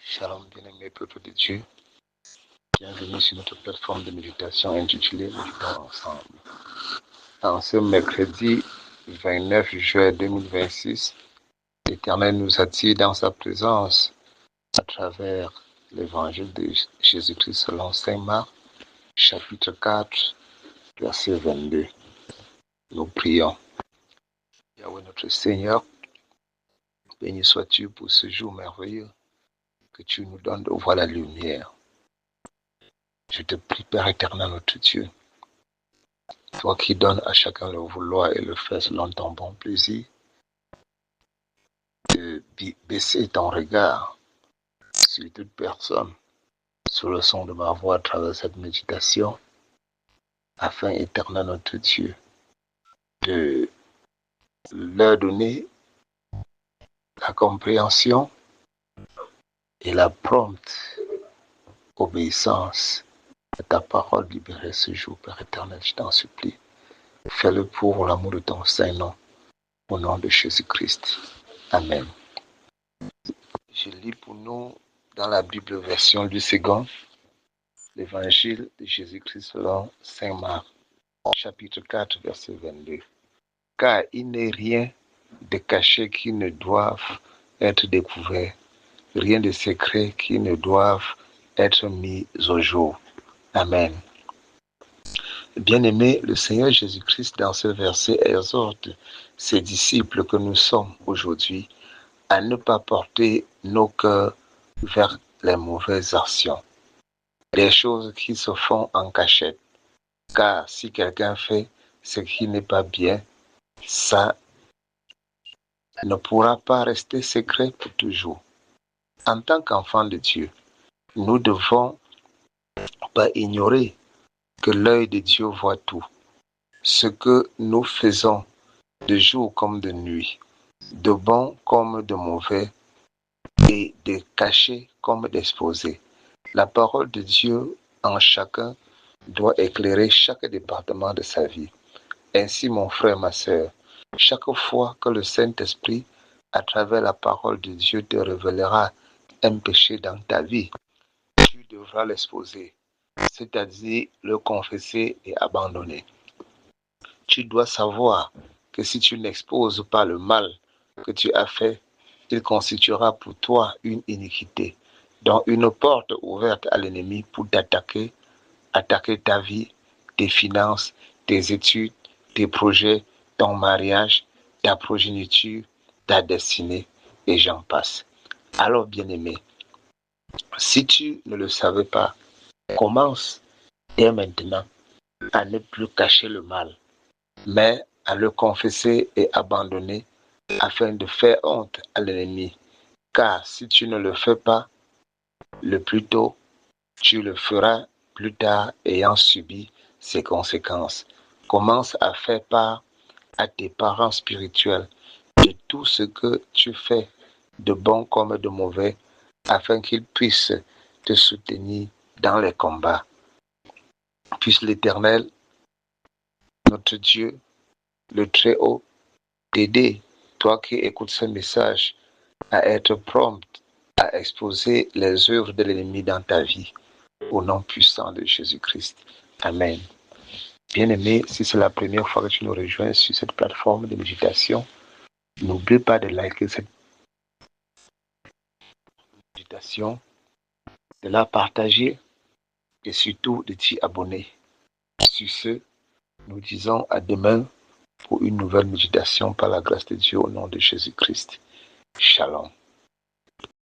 Shalom, bien-aimé peuple de Dieu. Bienvenue sur notre plateforme de méditation intitulée Méditons ensemble. En ce mercredi 29 juin 2026, l'Éternel nous attire dans sa présence à travers l'évangile de Jésus-Christ selon Saint Marc, chapitre 4, verset 22. Nous prions. Yahweh notre Seigneur, béni sois-tu pour ce jour merveilleux que tu nous donnes de voir la lumière. Je te prie, Père éternel, notre Dieu, toi qui donnes à chacun le vouloir et le faire selon ton bon plaisir, de baisser ton regard sur toute personne, sur le son de ma voix à travers cette méditation, afin, éternel notre Dieu, de leur donner la compréhension et la prompte obéissance à ta parole libérée ce jour, Père éternel, je t'en supplie. Fais-le pour l'amour de ton Saint-Nom, au nom de Jésus-Christ. Amen. Je lis pour nous dans la Bible version du second, l'évangile de Jésus-Christ selon Saint Marc, chapitre 4, verset 22. Car il n'est rien de caché qui ne doive être découvert, rien de secret qui ne doive être mis au jour. Amen. Bien-aimé, le Seigneur Jésus-Christ, dans ce verset, exhorte ses disciples que nous sommes aujourd'hui à ne pas porter nos cœurs vers les mauvaises actions, des choses qui se font en cachette. Car si quelqu'un fait ce qui n'est pas bien, ça ne pourra pas rester secret pour toujours. En tant qu'enfants de Dieu, nous devons pas ignorer que l'œil de Dieu voit tout. Ce que nous faisons de jour comme de nuit, de bon comme de mauvais, et de caché comme d'exposé. La parole de Dieu en chacun doit éclairer chaque département de sa vie. Ainsi, mon frère, ma sœur, chaque fois que le Saint-Esprit, à travers la parole de Dieu, te révélera un péché dans ta vie, tu devras l'exposer, c'est-à-dire le confesser et abandonner. Tu dois savoir que si tu n'exposes pas le mal que tu as fait, il constituera pour toi une iniquité, donc une porte ouverte à l'ennemi pour t'attaquer, attaquer ta vie, tes finances, tes études, tes projets, ton mariage, ta progéniture, ta destinée, et j'en passe. Alors, bien-aimé, si tu ne le savais pas, commence dès maintenant à ne plus cacher le mal, mais à le confesser et abandonner afin de faire honte à l'ennemi. Car si tu ne le fais pas le plus tôt, tu le feras plus tard ayant subi ses conséquences. Commence à faire part à tes parents spirituels de tout ce que tu fais, de bon comme de mauvais, afin qu'ils puissent te soutenir dans les combats. Puisse l'Éternel, notre Dieu, le Très-Haut, t'aider, toi qui écoutes ce message, à être prompt à exposer les œuvres de l'ennemi dans ta vie, au nom puissant de Jésus-Christ. Amen. Bien-aimé, si c'est la première fois que tu nous rejoins sur cette plateforme de méditation, n'oublie pas de liker cette méditation, de la partager et surtout de t'y abonner. Sur ce, nous disons à demain pour une nouvelle méditation par la grâce de Dieu au nom de Jésus-Christ. Shalom.